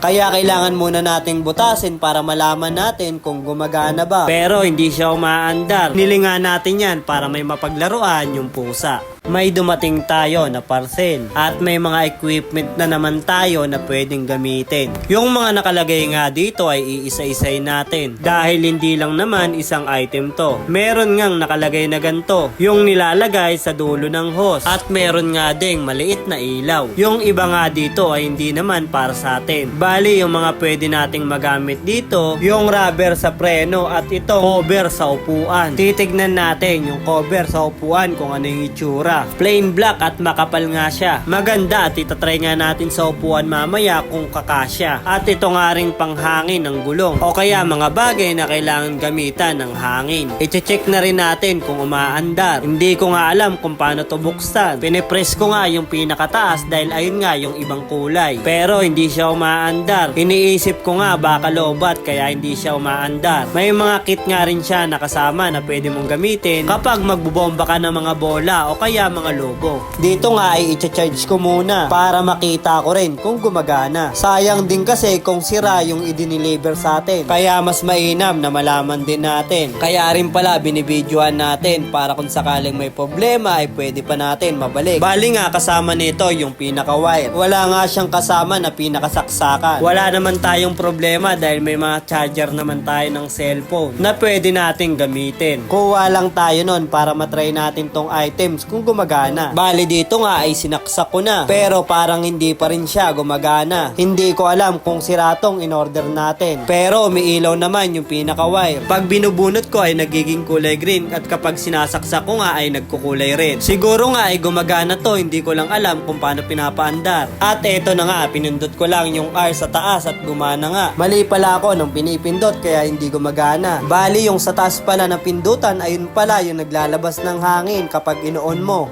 Kaya kailangan muna nating butasin para malaman natin kung gumagana ba. Pero hindi siya umaandar. Nilingan natin yan para may mapaglaruan yung pusa. May dumating tayo na parcel at may mga equipment na naman tayo na pwedeng gamitin. Yung mga nakalagay nga dito ay iisa-isay natin dahil hindi lang naman isang item to. Meron ngang nakalagay na ganito, yung nilalagay sa dulo ng hose, at meron nga ding maliit na ilaw. Yung iba nga dito ay hindi naman para sa atin. Bali yung mga pwede nating magamit dito, yung rubber sa preno at ito cover sa upuan. Titignan natin yung cover sa upuan kung ano yung itsura. Plain black at makapal nga siya. Maganda at itatry nga natin sa upuan mamaya kung kakasya. At ito nga ring panghangin ng gulong o kaya mga bagay na kailangan gamitan ng hangin. I-check na rin natin kung umaandar. Hindi ko nga alam kung paano to buksan. Pinipress ko nga yung pinakataas dahil ayun nga yung ibang kulay. Pero hindi siya umaandar. Iniisip ko nga baka lobat kaya hindi siya umaandar. May mga kit nga rin siya na kasama na pwede mong gamitin kapag magbubomba ka ng mga bola o kaya mga logo. Dito nga ay i-charge ko muna para makita ko rin kung gumagana. Sayang din kasi kung sira yung i-deliver sa atin. Kaya mas mainam na malaman din natin. Kaya rin pala binibidyohan natin para kung sakaling may problema ay pwede pa natin mabalik. Bali nga kasama nito yung pinaka-wire. Wala nga siyang kasama na pinakasaksakan. Wala naman tayong problema dahil may mga charger naman tayo ng cellphone na pwede nating gamitin. Kuha lang tayo nun para matry natin tong items kung gumagana. Bali dito nga ay sinaksak ko na pero parang hindi pa rin siya gumagana. Hindi ko alam kung sira tong in-order natin. Pero umiilaw naman yung pinaka-wire. Pag binubunot ko ay nagiging kulay green at kapag sinasaksak ko nga ay nagkukulay red. Siguro nga ay gumagana to, hindi ko lang alam kung paano pinapaandar. At eto na nga, pinindot ko lang yung R sa taas at gumana nga. Mali pala ako nung pinipindot kaya hindi gumagana. Bali yung sa taas pala na pindutan ayun pala yung naglalabas ng hangin kapag inoon mo.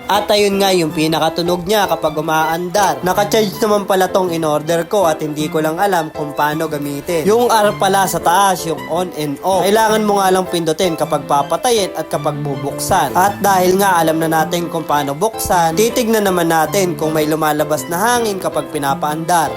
At ayun nga yung pinakatunog niya kapag umaandar. Naka-charge naman pala tong in-order ko at hindi ko lang alam kung paano gamitin. Yung R pala sa taas, yung on and off. Kailangan mo nga lang pindutin kapag papatayin at kapag bubuksan. At dahil nga alam na natin kung paano buksan, titignan naman natin kung may lumalabas na hangin kapag pinapaandar.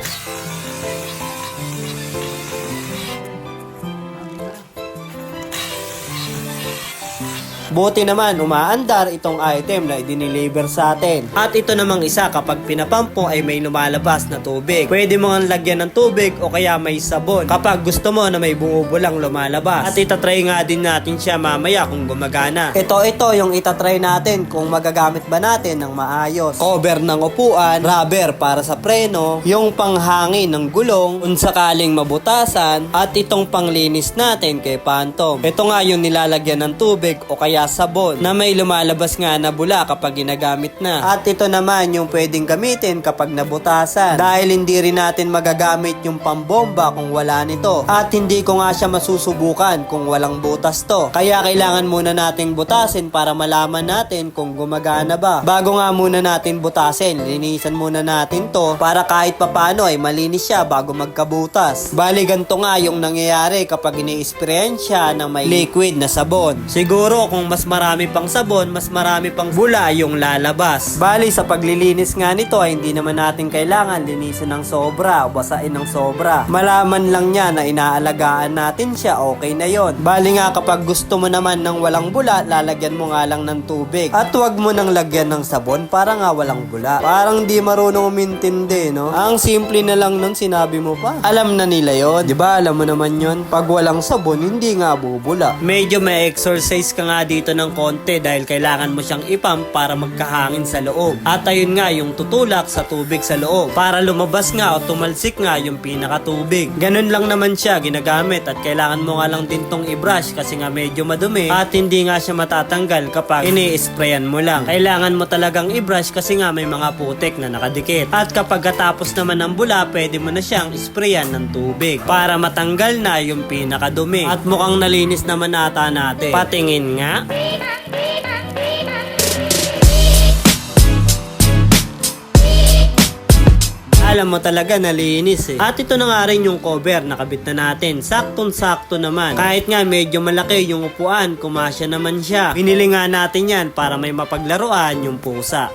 Buti naman umaandar itong item na i-deliver sa atin. At ito namang isa kapag pinapampo ay may lumalabas na tubig. Pwede mo nga lagyan ng tubig o kaya may sabon kapag gusto mo na may bumubulang lumalabas. At itatry nga din natin siya mamaya kung gumagana. Ito yung itatry natin kung magagamit ba natin ng maayos. Cover ng upuan, rubber para sa preno, yung panghangin ng gulong kung sakaling mabutasan, at itong panglinis natin kay Phantom. Ito nga yung nilalagyan ng tubig o kaya sabon na may lumalabas nga na bula kapag ginagamit na. At ito naman yung pwedeng gamitin kapag nabutasan dahil hindi rin natin magagamit yung pambomba kung wala nito. At hindi ko nga siya masusubukan kung walang butas to. Kaya kailangan muna nating butasin para malaman natin kung gumagana ba. Bago nga muna natin butasin, linisan muna natin to para kahit papano ay malinis siya bago magkabutas. Bali ganito nga yung nangyayari kapag ini-sprayan siya ng may liquid na sabon. Siguro kung mas marami pang sabon, mas marami pang bula yung lalabas. Bali sa paglilinis nga nito ay hindi naman natin kailangan linisin ng sobra o basain ng sobra. Malaman lang niya na inaalagaan natin siya, okay na yon. Bali nga kapag gusto mo naman ng walang bula, lalagyan mo nga lang ng tubig. At huwag mo nang lagyan ng sabon para nga walang bula. Parang di marunong umintindi, no? Ang simple na lang nun sinabi mo pa. Alam na nila yon, di ba? Alam mo naman yon. Pag walang sabon, hindi nga bubula. Medyo may exercise ka nga dito ng konti dahil kailangan mo siyang ipump para magkahangin sa loob. At ayun nga yung tutulak sa tubig sa loob para lumabas nga o tumalsik nga yung pinakatubig. Ganun lang naman siya ginagamit at kailangan mo nga lang din tong i-brush kasi nga medyo madumi at hindi nga siya matatanggal kapag ini-sprayan mo lang. Kailangan mo talagang i-brush kasi nga may mga putik na nakadikit. At kapag katapos naman ng bula, pwede mo na siyang sprayan ng tubig para matanggal na yung pinakadumi. At mukhang nalinis naman ata natin. Patingin nga. Alam mo talaga nalinis eh. At ito na nga rin yung cover nakabit na natin. Saktong-sakto naman. Kahit nga medyo malaki yung upuan, kumasya naman siya. Pinili nga natin yan para may mapaglaruan yung pusa.